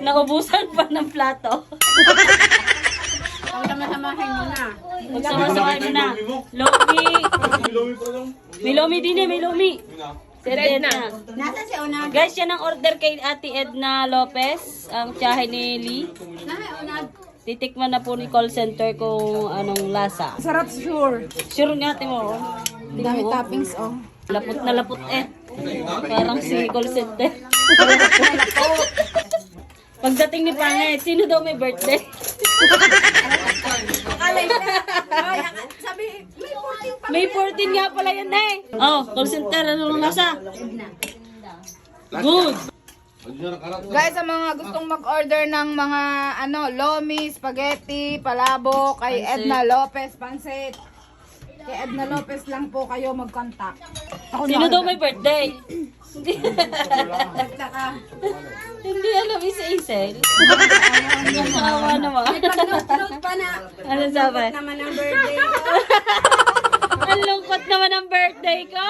Naubusan pa ng plato. Pagsama-samahin mo na. Magsama-samahin mo na. Lomi. May lomi din eh, may lomi. Si Edna. Nasa si Onag? Guys, yan ang order kay Ate Edna Lopez. Ang tiyahe ni Lee. Nasa Onag? Titikman na po ni call center kung anong lasa. Sarap sure. Sure nga, ate mo. Dami toppings oh. Lapot na lapot eh. Parang si call center. Pagdating ni Pangit, sino daw may birthday? Sabi, may 14 pa. May 14 nga pala yan eh. Oh, call center, anong lasa? Good. Guys, sa mga gustong mag-order ng mga lomi, spaghetti, palabok, kay Edna Lopez, pansit. Kay Edna Lopez lang po kayo mag-contact. Sino daw may birthday? Hindi. Hindi alam isa-isel. Nakawa naman. Pag-note pa na. Ano sabi? Naman ang birthday. Ang lungkot naman ang birthday ko.